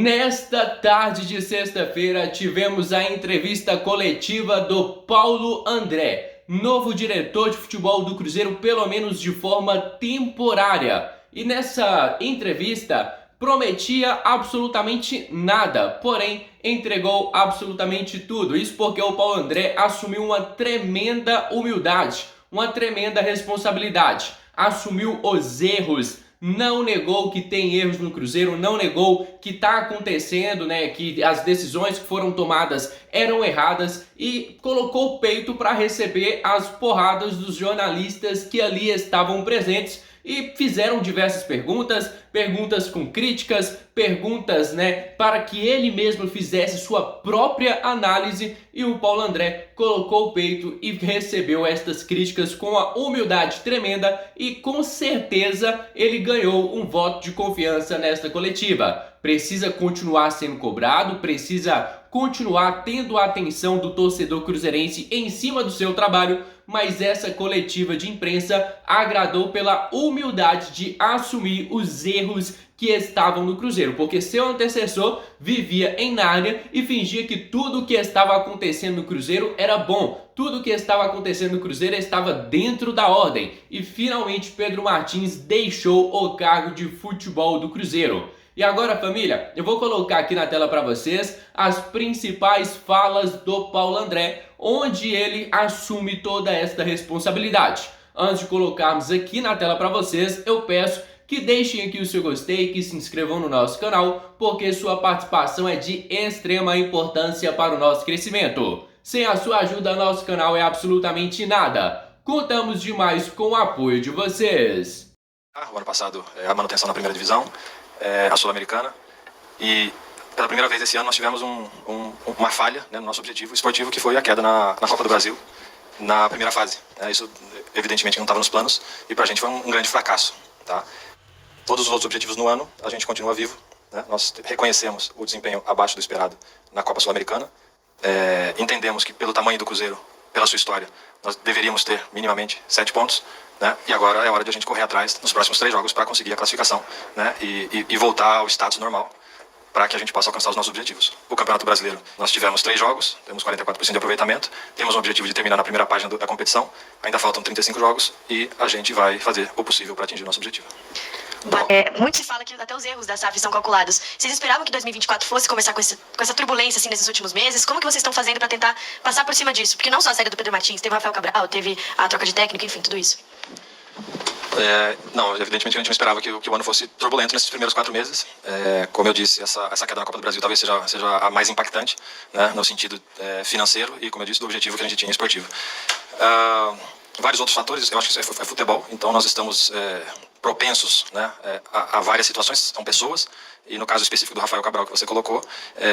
Nesta tarde de sexta-feira, tivemos a entrevista coletiva do Paulo André, novo diretor de futebol do Cruzeiro, pelo menos de forma temporária. E nessa entrevista, prometia absolutamente nada, porém entregou absolutamente tudo. Isso porque o Paulo André assumiu uma tremenda humildade, uma tremenda responsabilidade. Assumiu os erros, não negou que tem erros no Cruzeiro, não negou que está acontecendo, né, que as decisões que foram tomadas eram erradas e colocou o peito para receber as porradas dos jornalistas que ali estavam presentes e fizeram diversas perguntas, perguntas com críticas, perguntas, né, para que ele mesmo fizesse sua própria análise, e o Paulo André colocou o peito e recebeu estas críticas com uma humildade tremenda e com certeza ele ganhou um voto de confiança nesta coletiva. Precisa continuar sendo cobrado, precisa continuar tendo a atenção do torcedor cruzeirense em cima do seu trabalho, mas essa coletiva de imprensa agradou pela humildade de assumir os erros que estavam no Cruzeiro, porque seu antecessor vivia em Nárnia e fingia que tudo o que estava acontecendo no Cruzeiro era bom, tudo o que estava acontecendo no Cruzeiro estava dentro da ordem, e finalmente Pedro Martins deixou o cargo de futebol do Cruzeiro. E agora, família, eu vou colocar aqui na tela para vocês as principais falas do Paulo André, onde ele assume toda esta responsabilidade. Antes de colocarmos aqui na tela para vocês, eu peço que deixem aqui o seu gostei, que se inscrevam no nosso canal, porque sua participação é de extrema importância para o nosso crescimento. Sem a sua ajuda, nosso canal é absolutamente nada. Contamos demais com o apoio de vocês. O ano passado, a manutenção na primeira divisão, a Sul-Americana, e pela primeira vez esse ano nós tivemos uma falha, né, no nosso objetivo esportivo, que foi a queda na Copa do Brasil, na primeira fase. Isso evidentemente não estava nos planos e pra gente foi um grande fracasso. Tá? Todos os outros objetivos no ano a gente continua vivo, né? Nós reconhecemos o desempenho abaixo do esperado na Copa Sul-Americana, entendemos que pelo tamanho do Cruzeiro, pela sua história, nós deveríamos ter minimamente 7 pontos, né? E agora é hora de a gente correr atrás nos próximos 3 jogos para conseguir a classificação, né? E voltar ao status normal para que a gente possa alcançar os nossos objetivos. O Campeonato Brasileiro, nós tivemos 3 jogos, temos 44% de aproveitamento, temos o objetivo de terminar na primeira página da competição, ainda faltam 35 jogos e a gente vai fazer o possível para atingir o nosso objetivo. Muito se fala que até os erros da SAF são calculados. Vocês esperavam que 2024 fosse começar com essa turbulência assim nesses últimos meses? Como que vocês estão fazendo para tentar passar por cima disso? Porque não só a saída do Pedro Martins, teve o Rafael Cabral, teve a troca de técnico, enfim, tudo isso. Não, evidentemente a gente não esperava que o ano fosse turbulento nesses primeiros 4 meses. Como eu disse, essa queda na Copa do Brasil talvez seja a mais impactante, né, no sentido financeiro e, como eu disse, do objetivo que a gente tinha esportivo. Vários outros fatores, eu acho que isso é futebol, então nós estamos propensos, né, a várias situações, são pessoas, e no caso específico do Rafael Cabral que você colocou,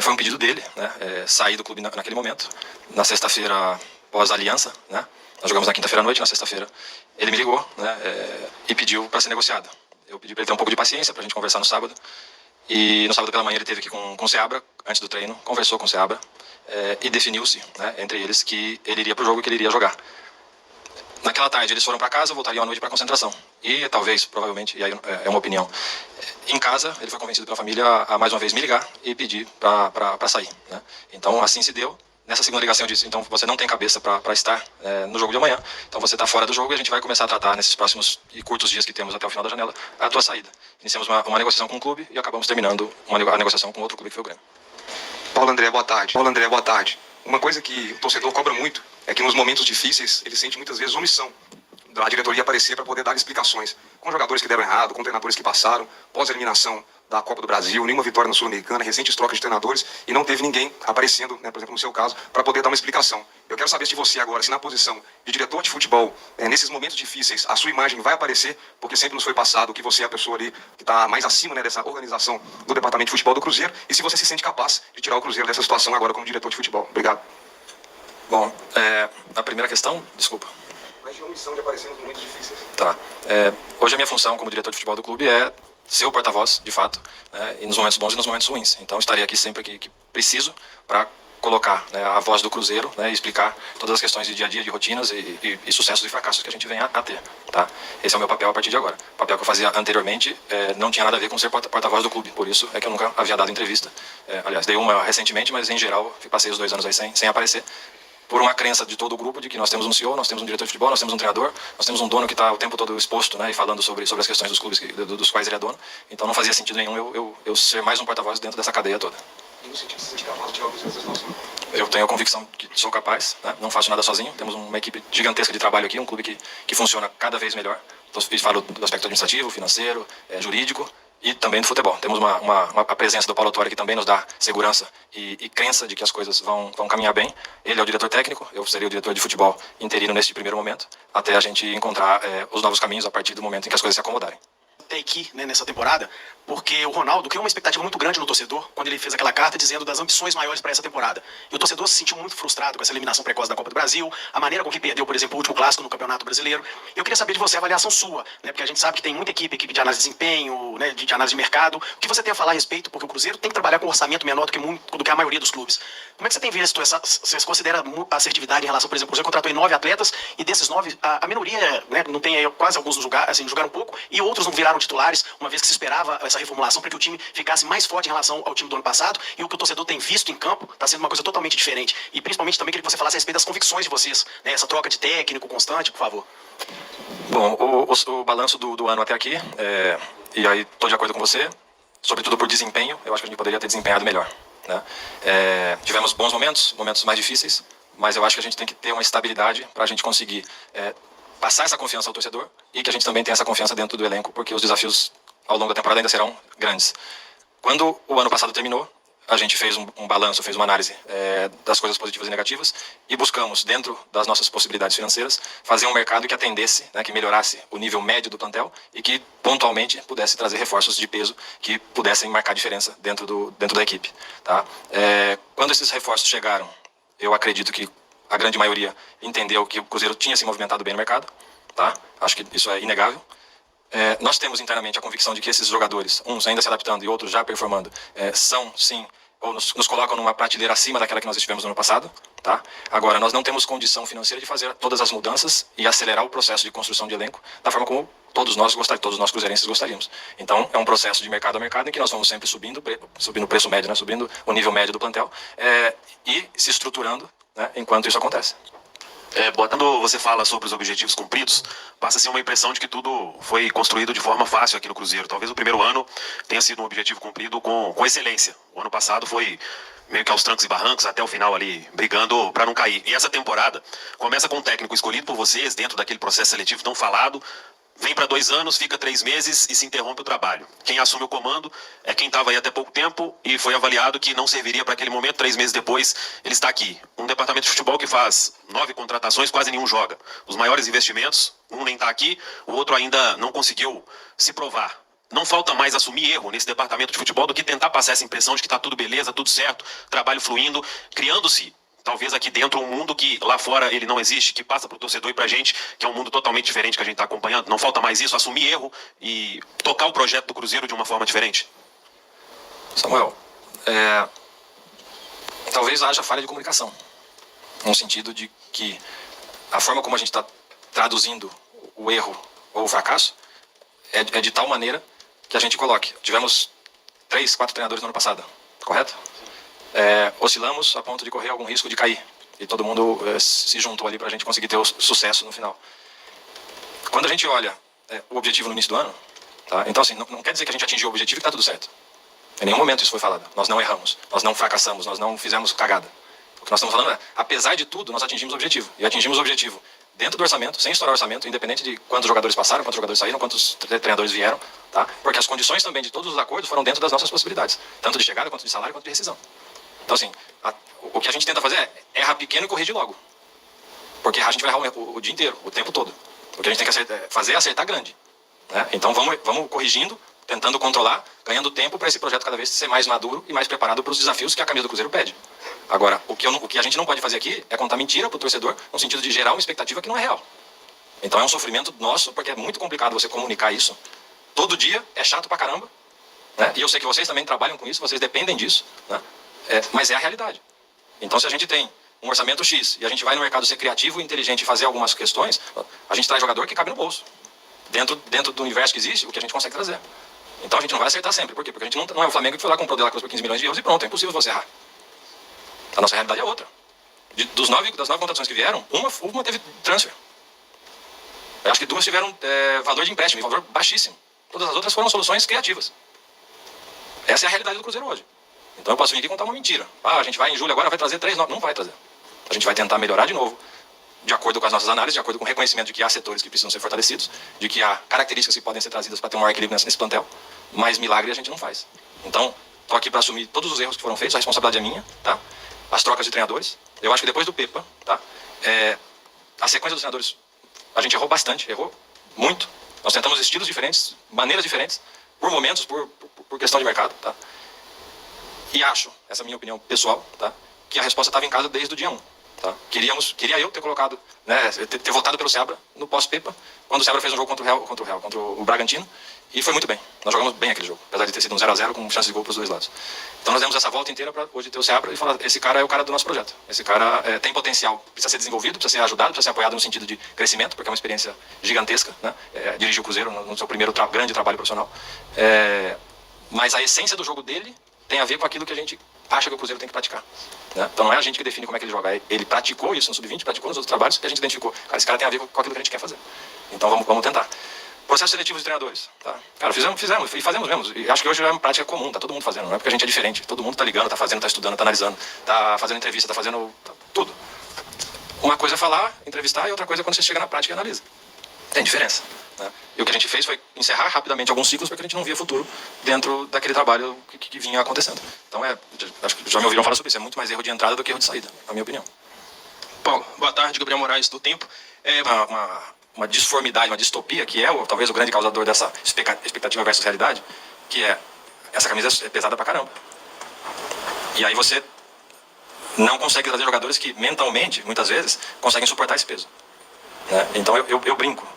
foi um pedido dele, né, sair do clube naquele momento, na sexta-feira pós-aliança, né, nós jogamos na quinta-feira à noite, na sexta-feira ele me ligou, né, e pediu para ser negociado. Eu pedi para ele ter um pouco de paciência para a gente conversar no sábado, e no sábado pela manhã ele teve aqui com o Seabra, antes do treino, conversou com o Seabra, e definiu-se, né, entre eles que ele iria para o jogo e que ele iria jogar. Naquela tarde eles foram para casa, voltariam à noite para concentração. E talvez, provavelmente, e aí é uma opinião, em casa ele foi convencido pela família a mais uma vez me ligar e pedir para sair, né? Então assim se deu. Nessa segunda ligação eu disse, então você não tem cabeça para estar no jogo de amanhã, então você está fora do jogo e a gente vai começar a tratar nesses próximos e curtos dias que temos até o final da janela a tua saída. Iniciamos uma negociação com o clube e acabamos terminando a negociação com outro clube que foi o Grêmio. Paulo André, boa tarde. Paulo André, boa tarde. Uma coisa que o torcedor cobra muito é que nos momentos difíceis ele sente muitas vezes omissão da diretoria aparecer para poder dar explicações. Com jogadores que deram errado, com treinadores que passaram, pós-eliminação da Copa do Brasil, nenhuma vitória na Sul-Americana, recentes trocas de treinadores e não teve ninguém aparecendo, né, por exemplo, no seu caso, para poder dar uma explicação. Eu quero saber de você agora, se na posição de diretor de futebol, nesses momentos difíceis, a sua imagem vai aparecer, porque sempre nos foi passado que você é a pessoa ali que está mais acima, né, dessa organização do departamento de futebol do Cruzeiro, e se você se sente capaz de tirar o Cruzeiro dessa situação agora como diretor de futebol. Obrigado. Bom, a primeira questão, desculpa. Mas de omissão de aparecer nos momentos difíceis. Tá. Hoje a minha função como diretor de futebol do clube é ser o porta-voz, de fato, né, e nos momentos bons e nos momentos ruins. Então estarei aqui sempre que preciso para colocar, né, a voz do Cruzeiro, né, e explicar todas as questões de dia a dia, de rotinas e sucessos e fracassos que a gente vem a ter, tá? Esse é o meu papel a partir de agora. O papel que eu fazia anteriormente não tinha nada a ver com ser porta-voz do clube, por isso é que eu nunca havia dado entrevista. Aliás, dei uma recentemente, mas em geral passei os 2 anos aí sem aparecer, por uma crença de todo o grupo de que nós temos um CEO, nós temos um diretor de futebol, nós temos um treinador, nós temos um dono que está o tempo todo exposto, né, e falando sobre as questões dos clubes dos quais ele é dono. Então não fazia sentido nenhum eu ser mais um porta-voz dentro dessa cadeia toda. E no sentido de se sentir capaz de algo que vocês não são? Eu tenho a convicção que sou capaz, né? Não faço nada sozinho. Temos uma equipe gigantesca de trabalho aqui, um clube que funciona cada vez melhor. Falo do aspecto administrativo, financeiro, jurídico e também do futebol. Temos a presença do Paulo Autuori, que também nos dá segurança e crença de que as coisas vão caminhar bem. Ele é o diretor técnico, eu seria o diretor de futebol interino neste primeiro momento, até a gente encontrar os novos caminhos a partir do momento em que as coisas se acomodarem. Até aqui, né, nessa temporada, porque o Ronaldo criou uma expectativa muito grande no torcedor quando ele fez aquela carta dizendo das ambições maiores para essa temporada. E o torcedor se sentiu muito frustrado com essa eliminação precoce da Copa do Brasil, a maneira com que perdeu, por exemplo, o último clássico no Campeonato Brasileiro. Eu queria saber de você a avaliação sua, né, porque a gente sabe que tem muita equipe de análise de desempenho, né, de análise de mercado. O que você tem a falar a respeito, porque o Cruzeiro tem que trabalhar com um orçamento menor do que a maioria dos clubes. Como é que você tem visto você considera a assertividade em relação, por exemplo, o Cruzeiro contratou 9 atletas e desses 9, a minoria, né, não tem aí, quase alguns jogaram um pouco e outros não viraram titulares, uma vez que se esperava essa reformulação para que o time ficasse mais forte em relação ao time do ano passado, e o que o torcedor tem visto em campo está sendo uma coisa totalmente diferente. E principalmente também queria que você falasse a respeito das convicções de vocês, né, essa troca de técnico constante, por favor. Bom, o balanço do ano até aqui, e aí estou de acordo com você, sobretudo por desempenho, eu acho que a gente poderia ter desempenhado melhor, né? Tivemos bons momentos mais difíceis, mas eu acho que a gente tem que ter uma estabilidade para a gente conseguir passar essa confiança ao torcedor e que a gente também tenha essa confiança dentro do elenco, porque os desafios ao longo da temporada ainda serão grandes. Quando o ano passado terminou, a gente fez um balanço, fez uma análise das coisas positivas e negativas e buscamos, dentro das nossas possibilidades financeiras, fazer um mercado que atendesse, né, que melhorasse o nível médio do plantel e que pontualmente pudesse trazer reforços de peso que pudessem marcar diferença dentro da equipe, tá? Quando esses reforços chegaram, eu acredito que a grande maioria entendeu que o Cruzeiro tinha se movimentado bem no mercado, tá? Acho que isso é inegável. Nós temos internamente a convicção de que esses jogadores, uns ainda se adaptando e outros já performando, são sim, ou nos colocam numa prateleira acima daquela que nós estivemos no ano passado, tá? Agora, nós não temos condição financeira de fazer todas as mudanças e acelerar o processo de construção de elenco da forma como todos nós cruzeirenses gostaríamos. Então, é um processo de mercado a mercado em que nós vamos sempre subindo o preço médio, né? Subindo o nível médio do plantel e se estruturando, né? Enquanto isso acontece. Quando você fala sobre os objetivos cumpridos, passa-se uma impressão de que tudo foi construído de forma fácil aqui no Cruzeiro. Talvez o primeiro ano tenha sido um objetivo cumprido com excelência. O ano passado foi meio que aos trancos e barrancos, até o final ali, brigando para não cair. E essa temporada começa com um técnico escolhido por vocês, dentro daquele processo seletivo tão falado, vem para 2 anos, fica 3 meses e se interrompe o trabalho. Quem assume o comando é quem estava aí até pouco tempo e foi avaliado que não serviria para aquele momento. 3 meses depois, ele está aqui. Um departamento de futebol que faz 9 contratações, quase nenhum joga. Os maiores investimentos, um nem está aqui, o outro ainda não conseguiu se provar. Não falta mais assumir erro nesse departamento de futebol do que tentar passar essa impressão de que está tudo beleza, tudo certo, trabalho fluindo, criando-se talvez aqui dentro um mundo que lá fora ele não existe, que passa para o torcedor e para a gente, que é um mundo totalmente diferente que a gente está acompanhando. Não falta mais isso, assumir erro e tocar o projeto do Cruzeiro de uma forma diferente. Samuel, talvez haja falha de comunicação, no sentido de que a forma como a gente está traduzindo o erro ou o fracasso é de tal maneira que a gente coloque. Tivemos 3, 4 treinadores no ano passado, correto? Oscilamos a ponto de correr algum risco de cair. E todo mundo se juntou ali para a gente conseguir ter o sucesso no final. Quando a gente olha o objetivo no início do ano, tá? Então assim, não quer dizer que a gente atingiu o objetivo e está tudo certo. Em nenhum momento isso foi falado. Nós não erramos, nós não fracassamos, nós não fizemos cagada. O que nós estamos falando apesar de tudo, nós atingimos o objetivo. E atingimos o objetivo dentro do orçamento, sem estourar o orçamento, independente de quantos jogadores passaram, quantos jogadores saíram, quantos treinadores vieram, tá? Porque as condições também de todos os acordos foram dentro das nossas possibilidades. Tanto de chegada, quanto de salário, quanto de rescisão. Então assim, o que a gente tenta fazer é errar pequeno e corrigir logo. Porque errar a gente vai errar o dia inteiro, o tempo todo. O que a gente tem que fazer é acertar grande, né? Então vamos corrigindo, tentando controlar, ganhando tempo para esse projeto cada vez ser mais maduro e mais preparado para os desafios que a camisa do Cruzeiro pede. Agora, o que a gente não pode fazer aqui é contar mentira para o torcedor, no sentido de gerar uma expectativa que não é real. Então é um sofrimento nosso, porque é muito complicado você comunicar isso. Todo dia é chato pra caramba, né? E eu sei que vocês também trabalham com isso, vocês dependem disso, né? Mas é a realidade. Então, se a gente tem um orçamento X e a gente vai no mercado ser criativo e inteligente e fazer algumas questões, a gente traz jogador que cabe no bolso. Dentro do universo que existe, o que a gente consegue trazer. Então a gente não vai acertar sempre. Por quê? Porque a gente não é o Flamengo que foi lá comprou o De La Cruz por 15 milhões de euros e pronto, é impossível você errar. A nossa realidade é outra. Das 9 contratações que vieram, uma teve transfer. Eu acho que 2 tiveram valor de empréstimo, valor baixíssimo. Todas as outras foram soluções criativas. Essa é a realidade do Cruzeiro hoje. Então eu posso vir aqui contar uma mentira. A gente vai em julho agora, vai trazer 3 novos. Não vai trazer. A gente vai tentar melhorar de novo, de acordo com as nossas análises, de acordo com o reconhecimento de que há setores que precisam ser fortalecidos, de que há características que podem ser trazidas para ter um maior equilíbrio nesse plantel, mas milagre a gente não faz. Então, estou aqui para assumir todos os erros que foram feitos, a responsabilidade é minha, tá? As trocas de treinadores. Eu acho que depois do Pepa, tá? A sequência dos treinadores, a gente errou bastante, errou muito. Nós tentamos estilos diferentes, maneiras diferentes, por momentos, por questão de mercado, tá? E acho, essa é a minha opinião pessoal, tá? Que a resposta estava em casa desde o dia 1. Tá? Queria eu ter colocado, né, ter votado pelo Seabra no pós-Pepa, quando o Seabra fez um jogo contra o Bragantino, e foi muito bem. Nós jogamos bem aquele jogo, apesar de ter sido um 0-0 com chance de gol para os dois lados. Então nós demos essa volta inteira para hoje ter o Seabra e falar, esse cara é o cara do nosso projeto. Esse cara tem potencial, precisa ser desenvolvido, precisa ser ajudado, precisa ser apoiado no sentido de crescimento, porque é uma experiência gigantesca, né? Dirigir o Cruzeiro no seu primeiro grande trabalho profissional. Mas a essência do jogo dele tem a ver com aquilo que a gente acha que o Cruzeiro tem que praticar. Né? Então não é a gente que define como é que ele joga. Ele praticou isso no Sub-20, praticou nos outros trabalhos, e a gente identificou. Cara, esse cara tem a ver com aquilo que a gente quer fazer. Então vamos tentar. Processo seletivo de treinadores. Tá? Cara, fizemos e fazemos mesmo. E acho que hoje é uma prática comum, tá todo mundo fazendo. Não é porque a gente é diferente. Todo mundo tá ligando, tá fazendo, tá estudando, tá analisando, tá fazendo entrevista, tá fazendo tudo. Uma coisa é falar, entrevistar, e outra coisa é quando você chega na prática e analisa. Tem diferença. Né? E o que a gente fez foi encerrar rapidamente alguns ciclos porque a gente não via futuro dentro daquele trabalho que vinha acontecendo. Então acho que já me ouviram falar sobre isso, é muito mais erro de entrada do que erro de saída, na minha opinião. Paulo, boa tarde, Gabriel Moraes do Tempo. Uma disformidade, uma distopia, que é talvez o grande causador dessa expectativa versus realidade, que é, essa camisa é pesada pra caramba. E aí você não consegue trazer jogadores que mentalmente, muitas vezes, conseguem suportar esse peso. Né? Então eu brinco.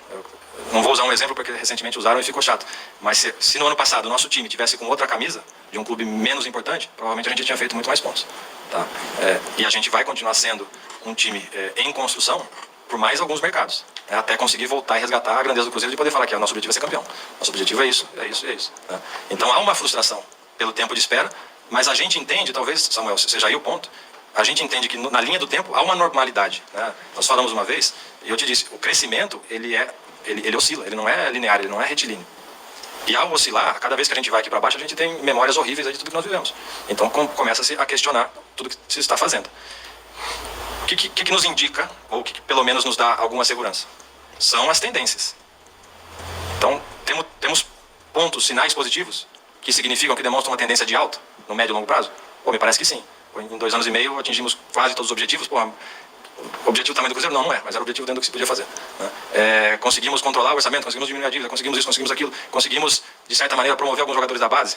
Não vou usar um exemplo porque recentemente usaram e ficou chato. Mas se no ano passado o nosso time tivesse com outra camisa, de um clube menos importante, provavelmente a gente tinha feito muito mais pontos. Tá? E a gente vai continuar sendo um time em construção por mais alguns mercados. Né? Até conseguir voltar e resgatar a grandeza do Cruzeiro e poder falar que o nosso objetivo é ser campeão. Nosso objetivo é isso, é isso, é isso. Né? Então há uma frustração pelo tempo de espera, mas a gente entende, talvez, Samuel, seja aí o ponto, a gente entende que na linha do tempo há uma normalidade. Né? Nós falamos uma vez, e eu te disse, o crescimento, ele oscila, ele não é linear, ele não é retilíneo. E ao oscilar, cada vez que a gente vai aqui para baixo, a gente tem memórias horríveis de tudo que nós vivemos. Então começa-se a questionar tudo que se está fazendo. O que nos indica, ou que pelo menos nos dá alguma segurança? São as tendências. Então, temos pontos, sinais positivos, que significam, que demonstram uma tendência de alta, no médio e longo prazo? Me parece que sim. Em 2 anos e meio atingimos quase todos os objetivos. O objetivo do tamanho do Cruzeiro não é, mas era o objetivo dentro do que se podia fazer. Né? Conseguimos controlar o orçamento, conseguimos diminuir a dívida, conseguimos isso, conseguimos aquilo, conseguimos, de certa maneira, promover alguns jogadores da base.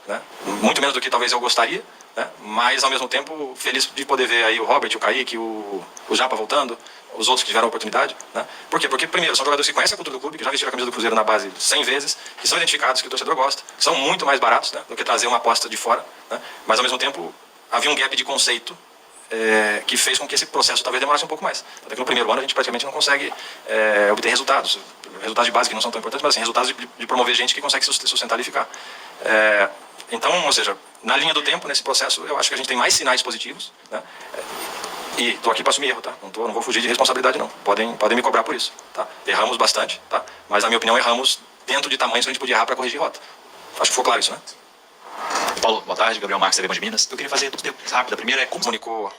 Né? Muito menos do que talvez eu gostaria, né? Mas ao mesmo tempo feliz de poder ver aí o Robert, o Kaique, o Japa voltando, os outros que tiveram a oportunidade. Né? Por quê? Porque, primeiro, são jogadores que conhecem a cultura do clube, que já vestiram a camisa do Cruzeiro na base 100 vezes, que são identificados, que o torcedor gosta, que são muito mais baratos, né, do que trazer uma aposta de fora. Né? Mas ao mesmo tempo havia um gap de conceito que fez com que esse processo talvez demorasse um pouco mais. Até que no primeiro ano a gente praticamente não consegue obter resultados de base que não são tão importantes, mas assim, resultados de promover gente que consegue sustentar e ficar. Então, ou seja, na linha do tempo, nesse processo, eu acho que a gente tem mais sinais positivos, né? E estou aqui para assumir erro, tá? Não vou fugir de responsabilidade, não. Podem me cobrar por isso, tá? Erramos bastante, tá? Mas, na minha opinião, erramos dentro de tamanhos que a gente podia errar para corrigir rota. Acho que ficou claro isso, né? Paulo, boa tarde. Gabriel Marques, TV de Minas. Eu queria fazer duas perguntas rápidas. A primeira é como... Comunicou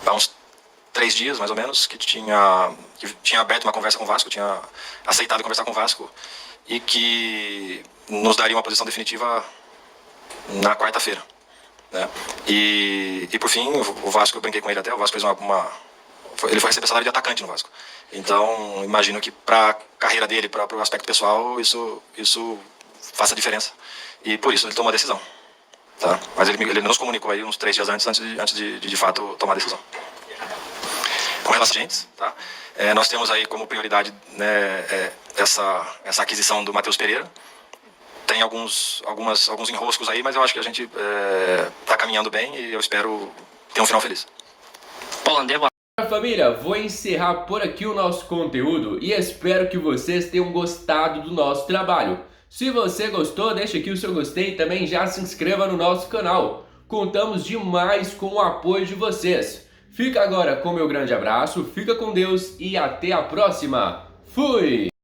há uns 3 dias, mais ou menos, que tinha aberto uma conversa com o Vasco, tinha aceitado conversar com o Vasco e que nos daria uma posição definitiva na quarta-feira. Né? E por fim, o Vasco, eu brinquei com ele até, o Vasco fez ele foi receber salário de atacante no Vasco. Então, imagino que para a carreira dele, para o aspecto pessoal, isso faça diferença. E por isso ele tomou a decisão. Tá? Mas ele nos comunicou aí uns 3 dias antes de fato tomar a decisão. Com relação a gente, tá? Nós temos aí como prioridade, né, essa aquisição do Matheus Pereira. Tem alguns enroscos aí, mas eu acho que a gente está caminhando bem e eu espero ter um final feliz. Paulo André, boa Família, vou encerrar por aqui o nosso conteúdo e espero que vocês tenham gostado do nosso trabalho. Se você gostou, deixa aqui o seu gostei e também já se inscreva no nosso canal. Contamos demais com o apoio de vocês. Fica agora com meu grande abraço, fica com Deus e até a próxima. Fui!